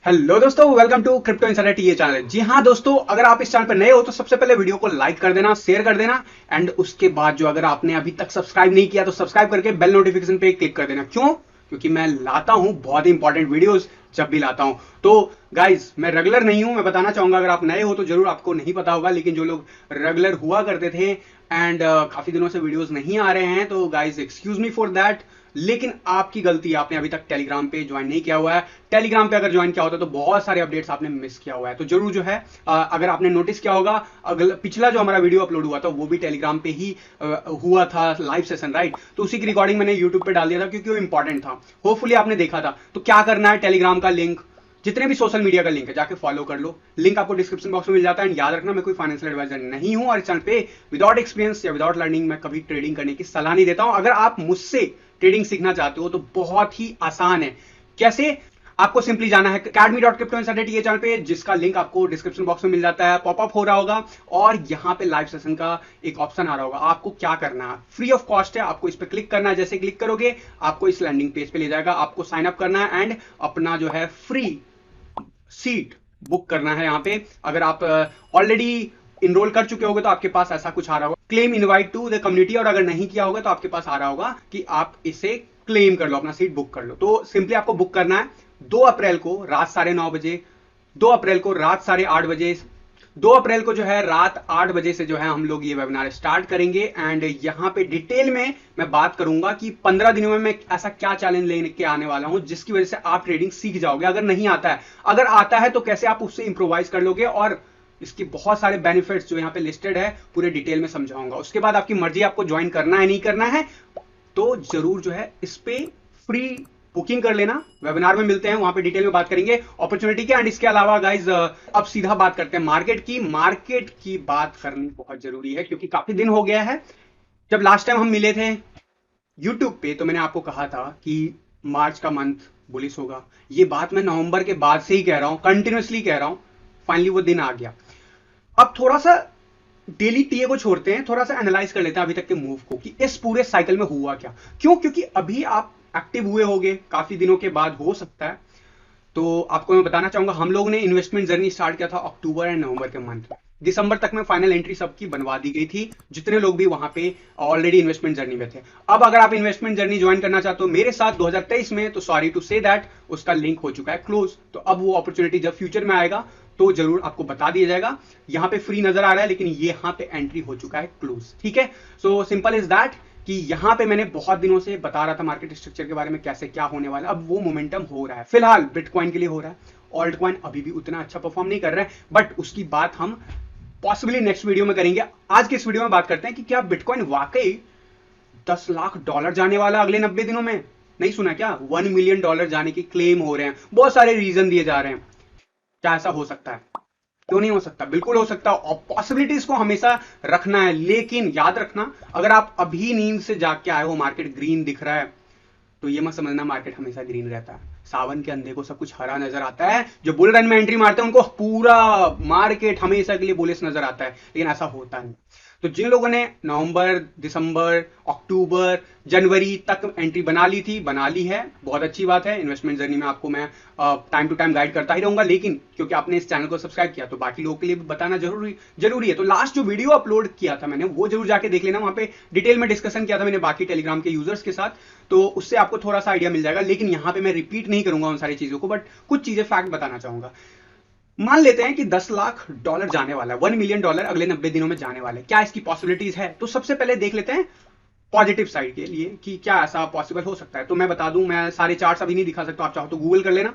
Hello दोस्तों, welcome to crypto insider TA channel. जी हाँ दोस्तों, अगर आप इस चैनल पर नए हो तो सबसे पहले वीडियो को लाइक कर देना, शेयर कर देना एंड उसके बाद जो अगर आपने अभी तक सब्सक्राइब नहीं किया तो सब्सक्राइब करके बेल नोटिफिकेशन पे क्लिक कर देना। क्यों? क्योंकि मैं लाता हूं बहुत ही इंपॉर्टेंट वीडियोस जब भी लाता हूं। तो गाइज, मैं रेगुलर नहीं हूं, मैं बताना चाहूंगा। अगर आप नए हो तो जरूर आपको नहीं पता होगा, लेकिन जो लोग रेगुलर हुआ करते थे एंड काफी दिनों से वीडियोस नहीं आ रहे हैं तो guys excuse me for that. लेकिन आपकी गलती, आपने अभी तक टेलीग्राम पे ज्वाइन नहीं किया हुआ है। टेलीग्राम पे अगर ज्वाइन किया होता तो बहुत सारे अपडेट्स आपने मिस किया हुआ है। तो जरूर जो है अगर आपने नोटिस किया होगा, अगला पिछला जो हमारा वीडियो अपलोड हुआ था वो भी टेलीग्राम पे ही हुआ था, लाइव सेशन, राइट। तो उसी की रिकॉर्डिंग मैंने यूट्यूब पे डाल दिया था क्योंकि वो इंपॉर्टेंट था। होपफुली आपने देखा था। तो क्या करना है, टेलीग्राम का लिंक, जितने भी सोशल मीडिया का लिंक है जाके फॉलो कर लो। लिंक आपको डिस्क्रिप्शन बॉक्स में मिल जाता है। याद रखना, मैं कोई फाइनेंशियल एडवाइजर नहीं हूं और इस चैनल पे विदाउट एक्सपीरियंस या विदाउट लर्निंग मैं कभी ट्रेडिंग करने की सलाह नहीं देता हूं। अगर आप मुझसे ट्रेडिंग सीखना चाहते हो तो बहुत ही आसान है। कैसे? आपको सिंपली जाना है academy.cryptoinsider ये चैनल पे, जिसका लिंक आपको डिस्क्रिप्शन बॉक्स में मिल जाता है, पॉपअप हो रहा होगा और यहाँ पे लाइव सेशन का एक ऑप्शन आ रहा होगा। आपको क्या करना है, फ्री ऑफ कॉस्ट है, आपको इस पे क्लिक करना है। जैसे क्लिक करोगे आपको इस लैंडिंग पेज पे ले जाएगा। आपको साइन अप करना है एंड अपना जो है फ्री सीट बुक करना है। यहाँ पे अगर आप ऑलरेडी इनरोल कर चुके होगे तो आपके पास ऐसा कुछ आ रहा होगा, claim invite to the community, और अगर नहीं किया होगा तो आपके पास आ रहा होगा कि आप इसे क्लेम कर लो, अपना सीट बुक कर लो। तो सिंपली आपको बुक करना है 2 अप्रैल को रात 9:30 बजे, 2 अप्रैल को रात 8:30 बजे, 2 अप्रैल को जो है रात 8 बजे से जो है हम लोग ये वेबिनार स्टार्ट करेंगे। एंड यहाँ पे डिटेल में मैं बात करूंगा कि 15 दिनों में मैं ऐसा क्या चैलेंज लेके आने वाला हूं जिसकी वजह से आप ट्रेडिंग सीख जाओगे। अगर नहीं आता है, अगर आता है तो कैसे आप उससे इंप्रोवाइज कर लोगे, और इसके बहुत सारे बेनिफिट्स जो यहाँ पे लिस्टेड है पूरे डिटेल में समझाऊंगा। उसके बाद आपकी मर्जी, आपको ज्वाइन करना है नहीं करना है तो जरूर जो है इस पे फ्री बुकिंग कर लेना। वेबिनार में मिलते हैं, वहां पे डिटेल में बात करेंगे अपॉर्चुनिटी के। एंड इसके अलावा गाइज अब सीधा बात करते हैं मार्केट की। मार्केट की बात करनी बहुत जरूरी है क्योंकि काफी दिन हो गया है। जब लास्ट टाइम हम मिले थे यूट्यूब पे तो मैंने आपको कहा था कि मार्च का मंथ बुलिश होगा। ये बात मैं नवंबर के बाद से ही कह रहा हूं, कंटिन्यूसली कह रहा हूं। फाइनली वो दिन आ गया। अब थोड़ा सा डेली टीए को छोड़ते हैं, थोड़ा सा एनालाइज कर लेते हैं अभी तक के मूव को कि इस पूरे साइकिल में हुआ क्या। क्यों? क्योंकि अभी आप एक्टिव हुए होंगे काफी दिनों के बाद, हो सकता है। तो आपको मैं बताना चाहूंगा, हम लोगों ने इन्वेस्टमेंट जर्नी स्टार्ट किया था अक्टूबर एंड नवंबर के मंथ में। दिसंबर तक में फाइनल एंट्री सबकी बनवा दी गई थी, जितने लोग भी वहां पे ऑलरेडी इन्वेस्टमेंट जर्नी में थे। अब अगर आप इन्वेस्टमेंट जर्नी ज्वाइन करना चाहते हो मेरे साथ 2023 में, तो सॉरी टू से दैट उसका लिंक हो चुका है क्लोज। तो अब वो अपॉर्चुनिटी जब फ्यूचर में आएगा तो जरूर आपको बता दिया जाएगा। यहाँ पे फ्री नजर आ रहा है लेकिन यहाँ पे एंट्री हो चुका है क्लोज, ठीक है। सो सिंपल इज दैट कि यहां पे मैंने बहुत दिनों से बता रहा था मार्केट स्ट्रक्चर के बारे में, कैसे क्या होने वाला है। अब वो मोमेंटम हो रहा है, फिलहाल बिटकॉइन के लिए हो रहा है। ऑल्ट कॉइन अभी भी उतना अच्छा परफॉर्म नहीं कर रहा है, बट उसकी बात हम पॉसिबली नेक्स्ट वीडियो में करेंगे। आज की इस वीडियो में बात करते हैं कि क्या बिटकॉइन वाकई $10 लाख जाने वाला अगले 90 दिनों में। नहीं सुना क्या? $1 मिलियन जाने की क्लेम हो रहे हैं, बहुत सारे रीजन दिए जा रहे हैं। क्या ऐसा हो सकता है? क्यों नहीं हो सकता? बिल्कुल हो सकता है। और पॉसिबिलिटीज को हमेशा रखना है, लेकिन याद रखना, अगर आप अभी नींद से जाग के आए हो मार्केट ग्रीन दिख रहा है तो ये मत समझना मार्केट हमेशा ग्रीन रहता है। सावन के अंधे को सब कुछ हरा नजर आता है। जो बुल रन में एंट्री मारते हैं उनको पूरा मार्केट हमेशा के लिए बुलिश नजर आता है, लेकिन ऐसा होता नहीं। तो जिन लोगों ने नवंबर, दिसंबर, अक्टूबर, जनवरी तक एंट्री बना ली थी, बना ली है, बहुत अच्छी बात है। इन्वेस्टमेंट जर्नी में आपको मैं टाइम टू टाइम गाइड करता ही रहूंगा, लेकिन क्योंकि आपने इस चैनल को सब्सक्राइब किया तो बाकी लोगों के लिए भी बताना जरूरी है। तो लास्ट जो वीडियो अपलोड किया था मैंने वो जरूर जाके देख लेना। वहां पे डिटेल में डिस्कशन किया था मैंने बाकी टेलीग्राम के यूजर्स के साथ, तो उससे आपको थोड़ा सा आइडिया मिल जाएगा। लेकिन यहां पे मैं रिपीट नहीं करूंगा उन सारी चीजों को, बट कुछ चीजें फैक्ट बताना चाहूंगा। मान लेते हैं कि $10 लाख जाने वाला है, $1 मिलियन अगले 90 दिनों में जाने वाले। क्या इसकी पॉसिबिलिटीज है? तो सबसे पहले देख लेते हैं पॉजिटिव साइड के लिए कि क्या ऐसा पॉसिबल हो सकता है। तो मैं बता दूं, मैं सारे चार्ट्स अभी नहीं दिखा सकता, आप चाहो तो गूगल कर लेना।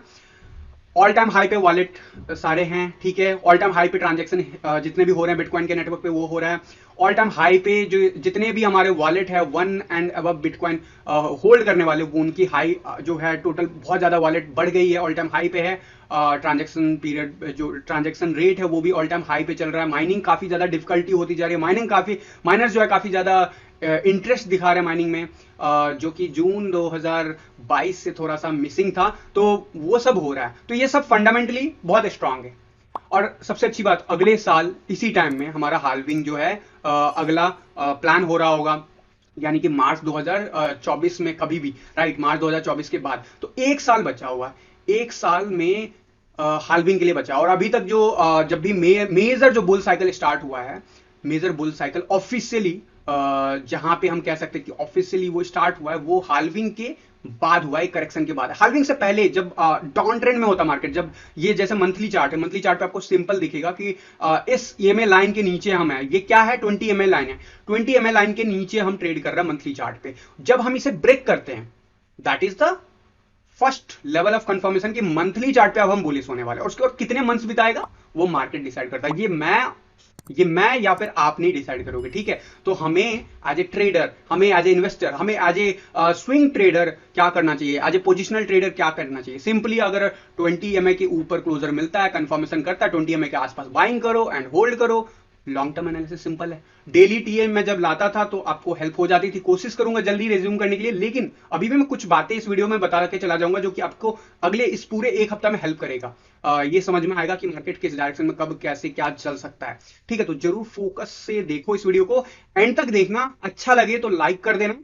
ऑल टाइम हाई पे वॉलेट सारे हैं, ठीक है। ऑल टाइम हाई पे ट्रांजेक्शन जितने भी हो रहे हैं बिटकॉइन के नेटवर्क पे वो हो रहा है। ऑल टाइम हाई पे जो जितने भी हमारे वॉलेट है 1 एंड अब बिटकॉइन होल्ड करने वाले, वो उनकी हाई जो है टोटल बहुत ज्यादा वॉलेट बढ़ गई है, ऑल टाइम हाई पे है। ट्रांजेक्शन पीरियड, जो ट्रांजेक्शन रेट है वो भी ऑल टाइम हाई पे चल रहा है। माइनिंग काफी ज्यादा डिफिकल्टी होती जा रही है, माइनर्स जो है काफी ज्यादा इंटरेस्ट दिखा रहे हैं माइनिंग में, जो कि जून 2022 से थोड़ा सा मिसिंग था। तो वो सब हो रहा है, तो ये सब फंडामेंटली बहुत स्ट्रांग है। और सबसे अच्छी बात, अगले साल इसी टाइम में हमारा हाल्विंग जो है अगला प्लान हो रहा होगा, यानी कि मार्च 2024 में कभी भी, राइट, मार्च 2024 के बाद। तो एक साल बचा हुआ है। एक साल में हाल्विंग के लिए बचा। और अभी तक जो जब भी मेजर जो बुल साइकिल स्टार्ट हुआ है, मेजर बुल साइकिल ऑफिशियली, जहां पे हम कह सकते हैं कि ऑफिशियली वो स्टार्ट हुआ है, वो हाल्विंग के बाद हुआ है, करेक्शन के बाद। हाल्विंग से पहले जब डाउन ट्रेंड में होता मार्केट, जब ये जैसे मंथली चार्ट है, मंथली चार्ट पे आपको सिंपल दिखेगा कि इस ईएमए लाइन के नीचे हम है, ये क्या है, 20 ईएमए लाइन है, 20 ईएमए लाइन के नीचे हम ट्रेड कर रहे हैं मंथली चार्ट पे। जब हम इसे ब्रेक करते हैं, that is the first level of confirmation कि मंथली चार्ट पे अब हम बुलिश होने वाले हैं। और उसके बाद कितने मंथ्स बिताएगा वो मार्केट डिसाइड करता है। ये मैं या फिर आप नहीं डिसाइड करोगे, ठीक है। तो हमें एज ए ट्रेडर, हमें एज ए इन्वेस्टर, हमें एज ए स्विंग ट्रेडर क्या करना चाहिए, एज ए पोजिशनल ट्रेडर क्या करना चाहिए? सिंपली अगर 20 ईएमए के ऊपर क्लोजर मिलता है, कंफर्मेशन करता है, 20 ईएमए के आसपास बाइंग करो एंड होल्ड करो। लॉन्ग टर्म एनालिसिस सिंपल है। डेली टीएम में जब लाता था तो आपको हेल्प हो जाती थी। कोशिश करूंगा जल्दी रिज्यूम करने के लिए, लेकिन अभी भी मैं कुछ बातें इस वीडियो में बता के चला जाऊंगा जो कि आपको अगले इस पूरे एक हफ्ता में हेल्प करेगा। ये समझ में आएगा कि मार्केट किस डायरेक्शन में कब कैसे क्या चल सकता है, ठीक है। तो जरूर फोकस से देखो इस वीडियो को, एंड तक देखना। अच्छा लगे तो लाइक कर देना,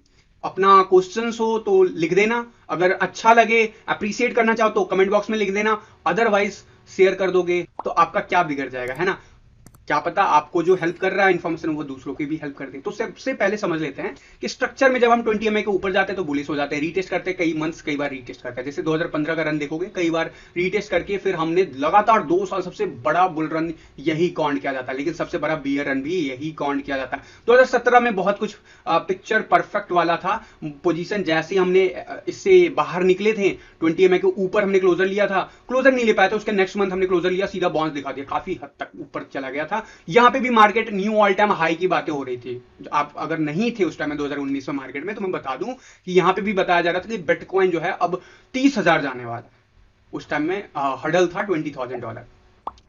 अपना क्वेश्चंस हो तो लिख देना, अगर अच्छा लगे अप्रिशिएट करना चाहो तो कमेंट बॉक्स में लिख देना, अदरवाइज शेयर कर दोगे तो आपका क्या बिगड़ जाएगा, है ना। क्या पता आपको जो हेल्प कर रहा है इन्फॉर्मेशन वो दूसरों की भी हेल्प कर दे। तो सबसे पहले समझ लेते हैं कि स्ट्रक्चर में जब हम 20 एमए के ऊपर जाते हैं तो बुलिश हो जाते हैं, रीटेस्ट करते हैं कई मंथ्स, कई बार रीटेस्ट करते हैं। जैसे 2015 का रन देखोगे, कई बार रीटेस्ट करके फिर हमने लगातार 2 साल सबसे बड़ा बुल रन यही काउंट किया जाता है, लेकिन सबसे बड़ा बियर रन भी यही काउंट किया जाता है। 2017 में बहुत कुछ पिक्चर परफेक्ट वाला था। पोजीशन जैसे हमने इससे बाहर निकले थे, 20 एमए के ऊपर हमने क्लोजर लिया था, क्लोजर नहीं ले पाया था, उसके नेक्स्ट मंथ हमने क्लोजर लिया, सीधा बाउंस दिखा दिया, काफी हद तक ऊपर चला गया था। यहां पे भी market knew all time high की बातें हो रही थी। आप अगर नहीं थे उस टाइम में 2019 में मार्केट में, तो मैं बता दूं कि यहां पे भी बताया जा रहा था कि बिटकॉइन जो है अब 30,000 जाने वाला है। उस टाइम में हडल था $20,000,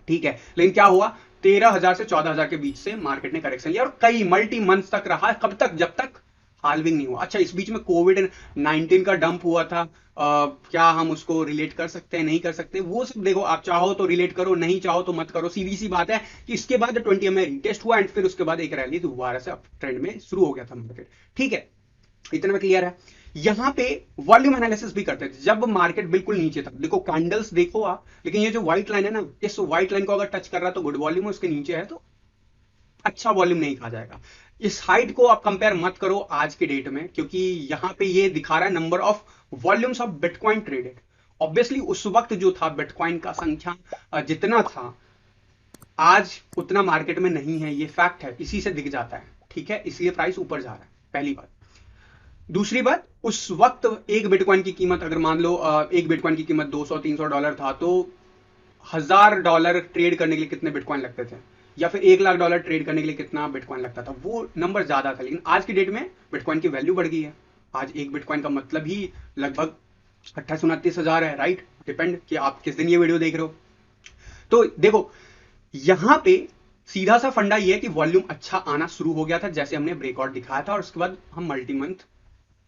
ठीक है। लेकिन क्या हुआ, 13,000 से 14,000 के बीच से मार्केट ने करेक्शन लिया और कई मल्टी मंथ तक रहा। कब तक? जब तक हाल्विंग नहीं हुआ। अच्छा, इस बीच में कोविड-19 का डंप हुआ था, क्या हम उसको रिलेट कर सकते हैं, नहीं कर सकते, वो सब देखो, आप चाहो तो रिलेट करो, नहीं चाहो तो मत करो। सीधी सी बात है कि इसके बाद 20 में रीटेस्ट हुआ एंड फिर उसके बाद एक रैली दोबारा से अप ट्रेंड में शुरू हो गया था मार्केट, ठीक है। इतना में क्लियर है। यहां पे वॉल्यूम एनालिसिस भी करते थे जब मार्केट बिल्कुल नीचे था। देखो कैंडल्स देखो आप, लेकिन ये जो व्हाइट लाइन है ना, इस व्हाइट लाइन को अगर टच कर रहा है तो गुड वॉल्यूम है, उसके नीचे है तो अच्छा वॉल्यूम नहीं कहा जाएगा। इस हाइट को आप कंपेयर मत करो आज के डेट में, क्योंकि यहां पे ये दिखा रहा है number of volumes of bitcoin traded. Obviously उस वक्त जो था बिटकॉइन का संख्या जितना था, आज उतना मार्केट में नहीं है, ये फैक्ट है, इसी से दिख जाता है, ठीक है। इसलिए प्राइस ऊपर जा रहा है, पहली बात। दूसरी बात, उस वक्त एक बिटकॉइन की कीमत, अगर मान लो एक बिटकॉइन की कीमत $200-300 था, तो $1,000 ट्रेड करने के लिए कितने बिटकॉइन लगते थे, या फिर $1,00,000 ट्रेड करने के लिए कितना बिटकॉइन लगता था, वो नंबर ज्यादा था। लेकिन आज की डेट में बिटकॉइन की वैल्यू बढ़ गई है। आज एक बिटकॉइन का मतलब ही लगभग 28-29 है, राइट। डिपेंड कि आप किस दिन ये वीडियो देख रहे हो। तो देखो यहां पे सीधा सा फंडा ये है कि वॉल्यूम अच्छा आना शुरू हो गया था, जैसे हमने ब्रेकआउट दिखाया था, और उसके बाद हम मल्टी मंथ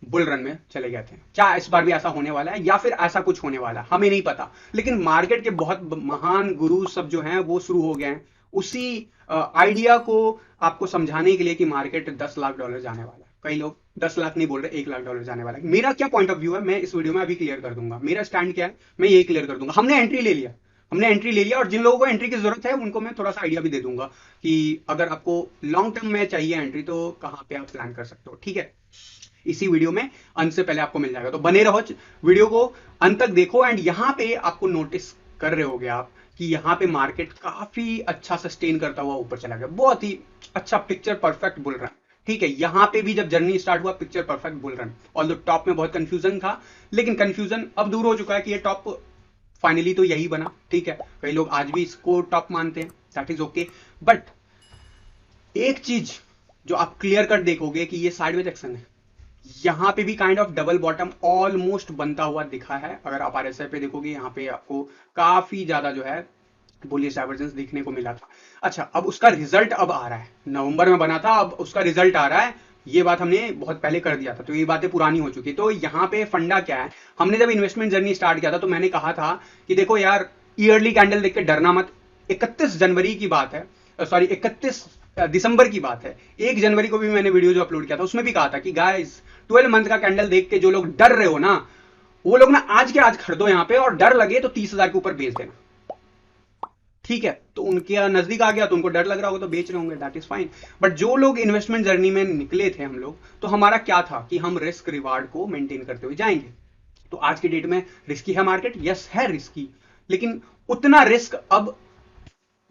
बुल रन में चले गए थे। क्या इस बार भी ऐसा होने वाला है या फिर ऐसा कुछ होने वाला है, हमें नहीं पता। लेकिन मार्केट के बहुत महान गुरु सब जो हैं वो शुरू हो गए हैं उसी आइडिया को आपको समझाने के लिए कि मार्केट $10 लाख जाने वाला है। कई लोग 10 लाख नहीं बोल रहे, $1 लाख जाने वाला है। मेरा क्या पॉइंट ऑफ व्यू है, मैं इस वीडियो में अभी क्लियर कर दूंगा। मेरा स्टैंड क्या है, मैं ये क्लियर कर दूंगा। हमने एंट्री ले लिया, और जिन लोगों को एंट्री की जरूरत है उनको मैं थोड़ा सा आइडिया भी दे दूंगा कि अगर आपको लॉन्ग टर्म में चाहिए एंट्री तो कहां पे आप प्लान कर सकते हो, ठीक है। इसी वीडियो में अंत से पहले आपको मिल जाएगा, तो बने रहो, वीडियो को अंत तक देखो। एंड यहां पे आपको नोटिस कर रहे होगे आप कि यहां पे मार्केट काफी अच्छा सस्टेन करता हुआ ऊपर चला गया, बहुत ही अच्छा पिक्चर परफेक्ट बुल रन, ठीक है। यहां पे भी जब जर्नी स्टार्ट हुआ, picture perfect bull run. Although top में बहुत कंफ्यूजन था, लेकिन कंफ्यूजन अब दूर हो चुका है कि ये टॉप फाइनली तो यही बना, ठीक है। कई लोग आज भी इसको टॉप मानते हैं, दैट इज ओके। बट एक चीज जो आप क्लियर कट देखोगे कि ये साइडवेज एक्शन है, यहां पे भी kind of double bottom almost बनता हुआ दिखा है। अगर आप आरएसआई पे देखोगे, यहां पे आपको काफी ज्यादा जो है बुलिश डाइवर्जेंस दिखने को मिला था। अच्छा, अब उसका रिजल्ट अब आ रहा है, नवंबर में बना था, अब उसका रिजल्ट आ रहा है। ये बात हमने बहुत पहले कर दिया था, तो ये बातें पुरानी हो चुकी। तो यहाँ पे फंडा क्या है, हमने जब इन्वेस्टमेंट जर्नी स्टार्ट किया था तो मैंने कहा था कि देखो यार, ईयरली कैंडल देख के डरना मत। 31 जनवरी की बात है, सॉरी 31 दिसंबर की बात है। 1 जनवरी को भी मैंने वीडियो जो अपलोड किया था उसमें भी कहा था कि गाइस 12 मंथ का कैंडल देख के जो लोग डर रहे हो ना, वो लोग ना आज के आज खरीदो यहाँ पे, और डर लगे तो 30,000 के ऊपर बेच देना। ठीक है, तो उनके नजदीक आ गया तो उनको डर लग रहा होगा तो बेच रहे होंगे, दैट इज फाइन। बट जो लोग इन्वेस्टमेंट जर्नी में निकले थे हम लोग, तो हमारा क्या था कि हम रिस्क रिवार्ड को मेंटेन करते हुए जाएंगे। तो आज की डेट में रिस्की है मार्केट, यस है रिस्की, लेकिन उतना रिस्क अब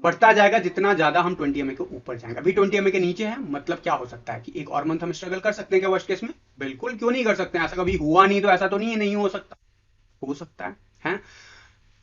बढ़ता जाएगा जितना ज्यादा हम 20 एमए के ऊपर जाएंगे। अभी 20 एमए के नीचे है, मतलब क्या हो सकता है कि एक और मंथ हम स्ट्रगल कर सकते हैं क्या वर्स्ट केस में? बिल्कुल, क्यों नहीं कर सकते हैं, ऐसा कभी हुआ नहीं तो ऐसा तो नहीं है नहीं हो सकता, हो सकता है?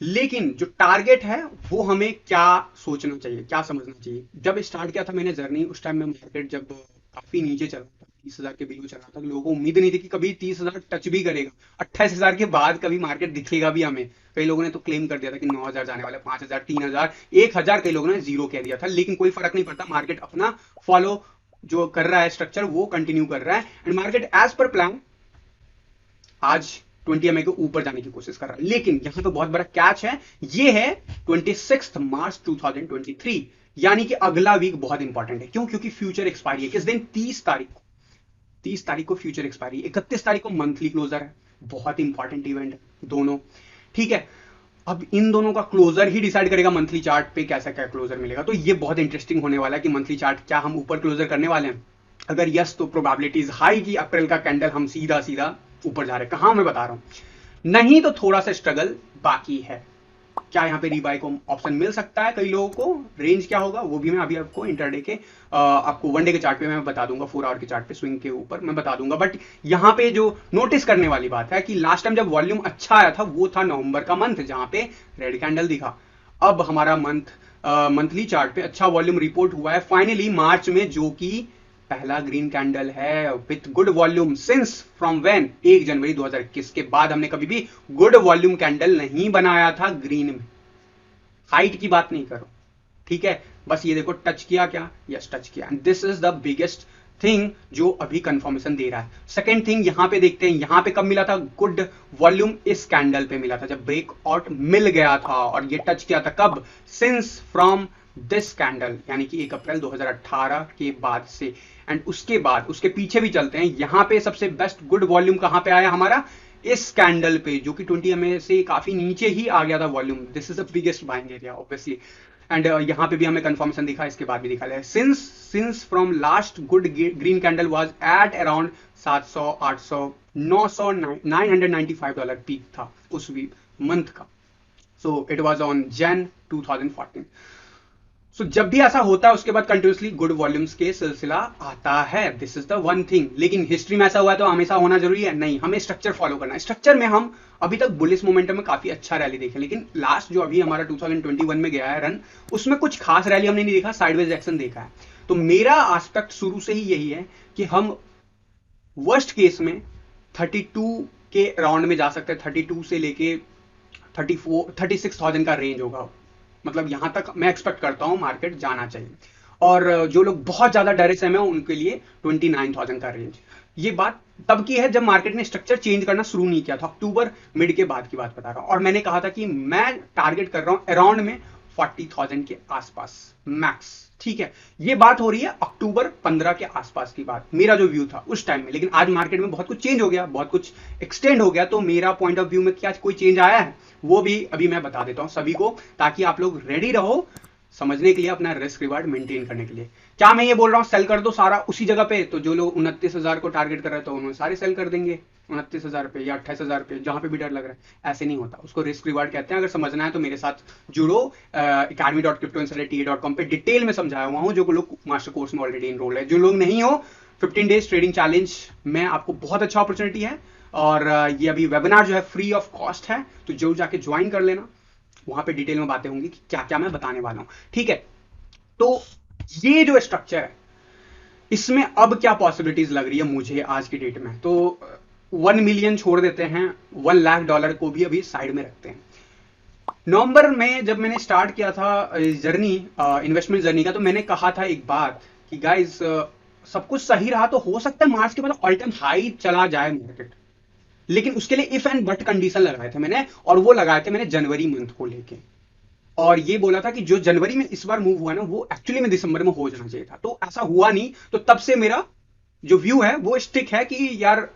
लेकिन जो टारगेट है वो हमें क्या सोचना चाहिए, क्या समझना चाहिए। जब स्टार्ट किया था मैंने जर्नी, उस टाइम में मार्केट जब काफी नीचे चला था, 30,000 के बिलो चला था, लोगों को उम्मीद नहीं थी कि कभी 30,000 टच भी करेगा, 28,000 के बाद कभी मार्केट दिखेगा भी हमें। कई लोगों ने तो क्लेम कर दिया था कि 9,000 जाने वाले, 5,000, 3,000, 1,000, कई लोगों ने जीरो कह दिया था, लेकिन कोई फर्क नहीं पड़ता, मार्केट अपना फॉलो जो कर रहा है स्ट्रक्चर वो कंटिन्यू कर रहा है, and market as per plan आज 20 एमए के ऊपर जाने की कोशिश कर रहा है। लेकिन यहां पे बहुत बड़ा कैच है, ये है 26 मार्च 2023, यानी कि अगला वीक बहुत इंपॉर्टेंट है। क्यों? क्योंकि फ्यूचर एक्सपायरी है किस दिन? 30 तारीख को। 30 तारीख को फ्यूचर एक्सपायरी, 31 तारीख को मंथली क्लोजर है, बहुत इंपॉर्टेंट इवेंट है दोनों, ठीक है। अब इन दोनों का क्लोजर ही डिसाइड करेगा मंथली चार्ट पे कैसा क्या क्लोजर मिलेगा। तो ये बहुत इंटरेस्टिंग होने वाला है कि मंथली चार्ट क्या हम ऊपर क्लोजर करने वाले हैं। अगर यस तो प्रोबेबिलिटीज हाई कि अप्रैल का कैंडल हम सीधा सीधा ऊपर जा रहे हैं। कहां मैं बता रहा हूं, नहीं तो थोड़ा सा स्ट्रगल बाकी है। क्या यहां पे रीबाय को ऑप्शन मिल सकता है कई लोगों को, रेंज क्या होगा वो भी मैं अभी आपको इंटरडे के आपको वन डे के चार्ट पे मैं बता दूंगा, 4 आवर के चार्ट पे स्विंग के ऊपर मैं बता दूंगा। बट यहां पे जो नोटिस करने वाली बात है कि लास्ट टाइम जब वॉल्यूम अच्छा आया था वो था नवंबर का मंथ, जहां पे रेड कैंडल दिखा। अब हमारा मंथली चार्ट पे अच्छा वॉल्यूम रिपोर्ट हुआ है फाइनली मार्च में, जो कि पहला ग्रीन कैंडल है with good volume since from when 1 जनवरी 2021 के बाद हमने कभी भी गुड वॉल्यूम कैंडल नहीं बनाया था ग्रीन में। हाइट की बात नहीं करो, ठीक है, बस ये देखो टच किया क्या? यस टच किया, and this is the biggest thing जो अभी कंफर्मेशन दे रहा है। सेकेंड थिंग यहां पे देखते हैं, यहां पे कब मिला था गुड वॉल्यूम? इस कैंडल पे मिला था जब ब्रेकआउट मिल गया था, और ये टच किया था कब? सिंस फ्रॉम दिस कैंडल, यानी कि 1 अप्रैल 2018 के बाद से। एंड उसके बाद उसके पीछे भी चलते हैं, यहां पे सबसे बेस्ट गुड वॉल्यूम कहां पे आया हमारा? इस कैंडल पे, जो कि 20 एमए से काफी नीचे ही आ गया था volume. This is the biggest buying area obviously, and यहां पे भी हमें कंफर्मेशन दिखा, इसके बाद भी दिखा है since from last good green candle was at around 700, 800, 900, $995 peak था उस मंथ का। So it was on Jan 2014। सो जब भी ऐसा होता है उसके बाद कंटिन्यूसली गुड वॉल्यूम्स के सिलसिला आता है, this is the one thing. लेकिन हिस्ट्री में ऐसा हुआ है तो हमेशा होना जरूरी है? नहीं, हमें स्ट्रक्चर फॉलो करना है। स्ट्रक्चर में हम अभी तक बुलिश मोमेंटम में काफी अच्छा रैली देखे, लेकिन लास्ट जो अभी हमारा 2021 में गया है रन, उसमें कुछ खास रैली हमने नहीं देखा, साइडवेज एक्शन देखा है। तो मेरा एस्पेक्ट शुरू से ही यही है कि हम वर्स्ट केस में 32 के राउंड में जा सकते हैं, 32 से लेके 36,000 का रेंज होगा, मतलब यहां तक मैं एक्सपेक्ट करता हूं मार्केट जाना चाहिए। और जो लोग बहुत ज्यादा डरे से में उनके लिए 29,000 का रेंज। ये बात तब की है जब मार्केट ने स्ट्रक्चर चेंज करना शुरू नहीं किया था, अक्टूबर मिड के बाद की बात बता रहा हूं। और मैंने कहा था कि मैं टारगेट कर रहा हूं अराउंड में 40,000 के आसपास मैक्स, ठीक है। ये बात हो रही है अक्टूबर 15 के आसपास की बात, मेरा जो व्यू था उस टाइम में। लेकिन आज मार्केट में बहुत कुछ चेंज हो गया, बहुत कुछ एक्सटेंड हो गया, तो मेरा पॉइंट ऑफ व्यू में क्या कोई चेंज आया है वो भी अभी मैं बता देता हूं सभी को, ताकि आप लोग रेडी रहो समझने के लिए, अपना रिस्क रिवार्ड मेंटेन करने के लिए। क्या मैं ये बोल रहा हूं सेल कर दो सारा उसी जगह पे? तो जो लोग 29,000 को टारगेट कर रहे थे तो उन्होंने सारे सेल कर देंगे 29,000 पे या 28,000 पे, जहां पे भी डर लग रहा है। ऐसे नहीं होता, उसको रिस्क रिवार्ड कहते हैं। अगर समझना है तो मेरे साथ जुड़ो, academy.cryptoinsiderTA.com पे डिटेल में समझाया हुआ हूं, जो लोग मास्टर कोर्स में ऑलरेडी इनरोल है। जो लोग नहीं हो, 15 डेज ट्रेडिंग चैलेंज में आपको बहुत अच्छा अपॉर्चुनिटी है, और ये अभी वेबिनार जो है फ्री ऑफ कॉस्ट है, तो जरूर जाके ज्वाइन कर लेना, वहां पे डिटेल में बातें होंगी कि क्या क्या मैं बताने वाला हूं, ठीक है। तो ये जो स्ट्रक्चर है इसमें अब क्या पॉसिबिलिटीज लग रही है मुझे आज की डेट में, तो 1 मिलियन छोड़ देते हैं, $1 लाख को भी अभी साइड में रखते हैं। नवंबर में जब मैंने स्टार्ट किया था जर्नी, इन्वेस्टमेंट जर्नी का, तो मैंने कहा था एक बात कि गाइस सब कुछ सही रहा तो हो सकता है मार्च के बाद ऑल टाइम हाई चला जाए मार्केट, लेकिन उसके लिए इफ एंड बट कंडीशन लगाए थे मैंने, और वो लगाए थे मैंने जनवरी मंथ को लेके, और ये बोला था कि जो जनवरी में इस बार मूव हुआ ना वो एक्चुअली में दिसंबर में हो जाना चाहिए था। तो ऐसा हुआ नहीं, तो तब से मेरा जो व्यू है वो स्टिक है कि यार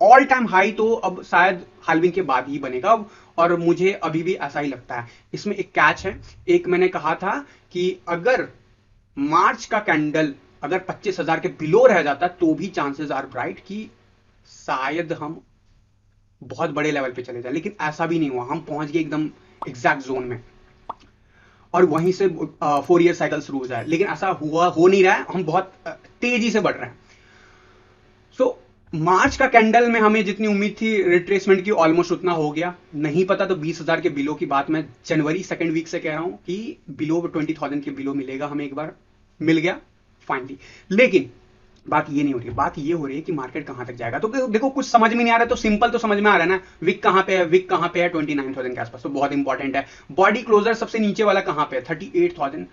ऑल टाइम हाई तो अब शायद हाल्विंग के बाद ही बनेगा, और मुझे अभी भी ऐसा ही लगता है। इसमें एक कैच है, एक मैंने कहा था कि अगर मार्च का कैंडल अगर 25,000 के बिलो रह जाता तो भी चांसेस आर ब्राइट कि शायद हम बहुत बड़े लेवल पे चले जाए, लेकिन ऐसा भी नहीं हुआ, हम पहुंच गए एकदम एग्जैक्ट जोन में और वहीं से 4 ईयर साइकिल शुरू हो जाए, लेकिन ऐसा हुआ हो नहीं रहा है, हम बहुत तेजी से बढ़ रहे हैं। सो मार्च का कैंडल में हमें जितनी उम्मीद थी रिट्रेसमेंट की, ऑलमोस्ट उतना हो गया। नहीं पता तो 20,000 के बिलो की बात मैं जनवरी सेकंड वीक से कह रहा हूं कि बिलो 20,000 के बिलो मिलेगा हमें, एक बार मिल गया फाइनली। लेकिन बात ये नहीं हो रही, बात ये हो रही है कि मार्केट कहां तक जाएगा। तो देखो कुछ समझ में नहीं आ रहा है, तो सिंपल तो समझ में आ रहा है ना, विक कहां पे है, विक कहां पे है 29,000 के आसपास, तो बहुत इंपॉर्टेंट है। बॉडी क्लोजर सबसे नीचे वाला कहां पे है, 38,000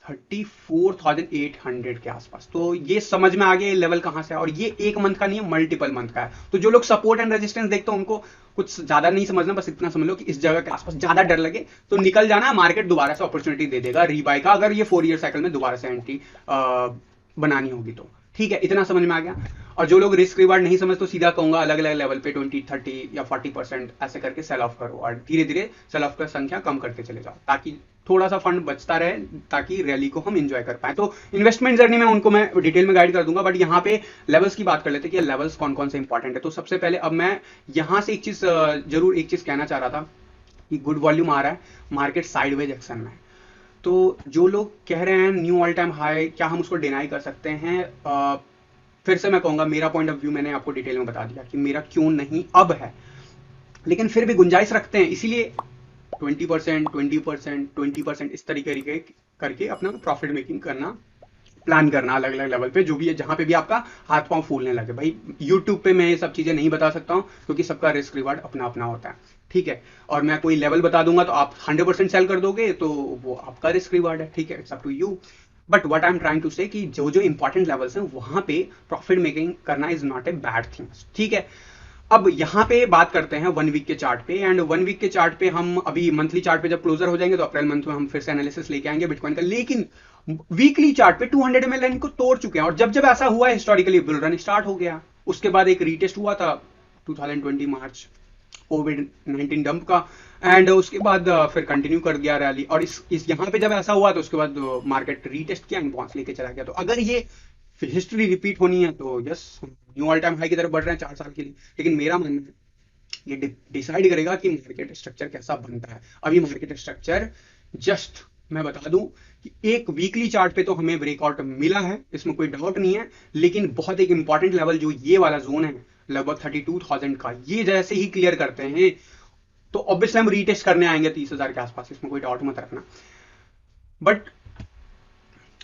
34,800 के आसपास। तो ये समझ में आ गया लेवल कहां से है, और ये एक मंथ का नहीं है, मल्टीपल मंथ का है। तो जो लोग सपोर्ट एंड रेजिस्टेंस देखते हैं उनको कुछ ज्यादा नहीं समझना, बस इतना समझ लो कि इस जगह के आसपास ज्यादा डर लगे तो निकल जाना, मार्केट दोबारा से अपॉर्चुनिटी दे देगा रीबाय का, अगर ये 4 ईयर साइकिल में दोबारा से एंट्री बनानी होगी तो। ठीक है, इतना समझ में आ गया। और जो लोग रिस्क रिवार्ड नहीं समझ तो सीधा कहूंगा अलग अलग लेवल पे 20, 30 या 40% ऐसे करके सेल ऑफ करो, और धीरे धीरे सेल ऑफ का संख्या कम करते चले जाओ, ताकि थोड़ा सा फंड बचता रहे, ताकि रैली को हम एंजॉय कर पाए। तो इन्वेस्टमेंट जर्नी में उनको मैं डिटेल में गाइड कर दूंगा, बट यहाँ पे लेवल्स की बात कर लेते हैं कि लेवल्स कौन कौन से इंपॉर्टेंट है। तो सबसे पहले अब मैं यहाँ से एक चीज जरूर एक चीज कहना चाह रहा था कि गुड वॉल्यूम आ रहा है, मार्केट साइडवेज एक्शन में है। तो जो लोग कह रहे हैं न्यू ऑल टाइम हाई, क्या हम उसको डिनाई कर सकते हैं? फिर से मैं कहूंगा, मेरा पॉइंट ऑफ व्यू मैंने आपको डिटेल में बता दिया कि मेरा क्यों नहीं अब है, लेकिन फिर भी गुंजाइश रखते हैं, इसीलिए 20%, 20%, 20% इस तरीके करके अपना प्रॉफिट मेकिंग करना, प्लान करना अलग अलग लेवल पे, जो भी है जहां पे भी आपका हाथ पांव फूलने लगे। भाई यूट्यूब पे मैं ये सब चीजें नहीं बता सकता हूं, क्योंकि सबका रिस्क रिवार्ड अपना अपना होता है, ठीक है। और मैं कोई लेवल बता दूंगा तो आप 100% सेल कर दोगे, तो वो आपका रिस्क रिवार्ड है, ठीक है, it's up to you. But what I am trying to say कि जो जो इंपॉर्टेंट लेवल्स हैं वहां पे प्रॉफिट मेकिंग करना is not a bad thing, ठीक है। अब यहाँ पे बात करते हैं 1 वीक के चार्ट पे, एंड 1 वीक के चार्ट पे हम अभी मंथली चार्ट पे जब क्लोजर हो जाएंगे तो अप्रैल मंथ में हम फिर से एनालिसिस लेके आएंगे बिटकॉइन का। लेकिन वीकली चार्ट पे 200 ml लाइन को तोड़ चुके हैं, और जब जब ऐसा हुआ हिस्टोरिकली बुल रन स्टार्ट हो गया। उसके बाद एक रीटेस्ट हुआ था 2020 मार्च कोविड-19 डंप का, एंड उसके बाद फिर कंटिन्यू कर दिया रैली, और इस यहाँ पे जब ऐसा हुआ तो उसके बाद मार्केट रीटेस्ट किया, बाउंस लेके चला गया। तो अगर ये हिस्ट्री रिपीट होनी है तो yes, knew all time high की तरफ बढ़ रहे हैं 4 साल के लिए। लेकिन मेरा मानना है ये डिसाइड करेगा कि मार्केट स्ट्रक्चर कैसा बनता है। अभी मार्केट स्ट्रक्चर जस्ट मैं बता दूं कि एक वीकली चार्ट पे तो हमें ब्रेकआउट मिला है, इसमें कोई डाउट नहीं है, लेकिन बहुत एक इंपॉर्टेंट लेवल जो ये वाला जोन है लगभग 32,000 का, ये जैसे ही क्लियर करते हैं तो ऑब्वियसली हम रीटेस्ट करने आएंगे 30,000 के आसपास, इसमें कोई डाउट मत रखना। बट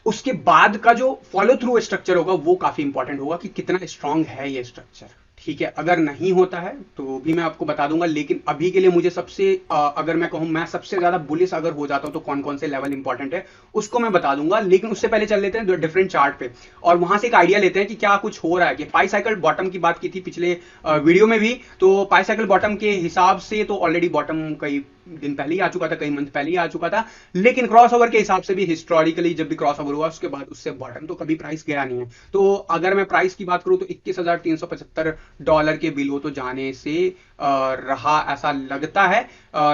उसके बाद का जो फॉलो थ्रू स्ट्रक्चर होगा वो काफी इंपॉर्टेंट होगा कि कितना स्ट्रांग है ये स्ट्रक्चर, ठीक है। अगर नहीं होता है तो भी मैं आपको बता दूंगा, लेकिन अभी के लिए मुझे सबसे अगर मैं कहूं मैं सबसे ज्यादा बुलिश अगर हो जाता हूं तो कौन कौन से लेवल इंपॉर्टेंट है उसको मैं बता दूंगा। लेकिन उससे पहले चल लेते हैं डिफरेंट चार्ट पे, और वहां से एक आइडिया लेते हैं कि क्या कुछ हो रहा है। कि पाई साइकिल बॉटम की बात की थी पिछले वीडियो में भी, तो पाई साइकिल बॉटम के हिसाब से तो ऑलरेडी बॉटम कई दिन पहले ही आ चुका था, कई मंथ पहले ही आ चुका था, लेकिन क्रॉस ओवर के हिसाब से भी हिस्टोरिकली जब भी क्रॉस ओवर हुआ उसके बाद उससे बॉटम तो कभी प्राइस गया नहीं है। तो अगर मैं प्राइस की बात करूं तो $21,375 के बिलो तो जाने से रहा ऐसा लगता है,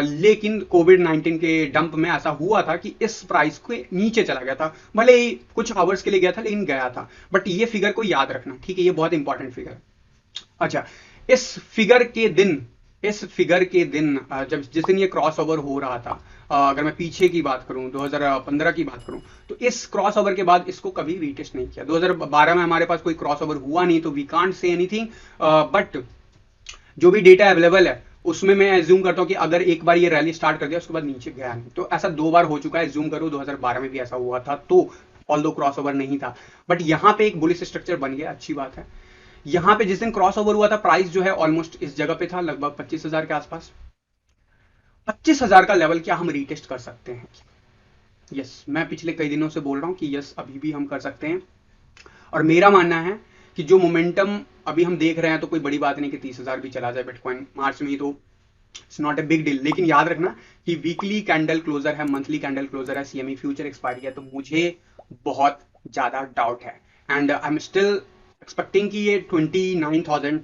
लेकिन कोविड-19 के डंप में ऐसा हुआ था कि इस प्राइस के नीचे चला गया था, भले ही कुछ आवर्स के लिए गया था लेकिन गया था। बट ये फिगर को याद रखना, ठीक है, ये बहुत इंपॉर्टेंट फिगर। अच्छा, इस फिगर के दिन जब जिस दिन ये क्रॉस ओवर हो रहा था, अगर मैं पीछे की बात करूं 2015 की बात करूं तो इस क्रॉस ओवर के बाद इसको कभी रीटेस्ट नहीं किया। 2012 में हमारे पास कोई क्रॉस ओवर हुआ नहीं, तो we can't say anything, but जो भी डेटा अवेलेबल है उसमें मैं एज्यूम करता हूं कि अगर एक बार ये रैली स्टार्ट कर दिया उसके बाद नीचे गया नहीं, तो ऐसा 2 बार हो चुका है। एज्यूम करो 2012 में भी ऐसा हुआ था, तो ऑल्दो क्रॉस ओवर नहीं था, बट यहां पे एक बुलिश स्ट्रक्चर बन गया, अच्छी बात है। यहां पे जिस दिन क्रॉस ओवर हुआ था प्राइस जो है ऑलमोस्ट इस जगह पे था, लगभग 25,000 के आसपास। 25,000 का लेवल क्या हम रीटेस्ट कर सकते हैं? यस, मैं पिछले कई दिनों से बोल रहा हूं कि यस अभी भी हम कर सकते हैं, और मेरा मानना है कि जो मोमेंटम अभी हम देख रहे हैं तो कोई बड़ी बात नहीं कि 30,000 भी चला जाए बिटकॉइन मार्च में ही, तो it's not a big deal. लेकिन याद रखना कि वीकली कैंडल क्लोजर है, मंथली कैंडल क्लोजर है, सीएमई फ्यूचर एक्सपायरी है, तो मुझे बहुत ज्यादा डाउट है, and I am still expecting कि ये 29,000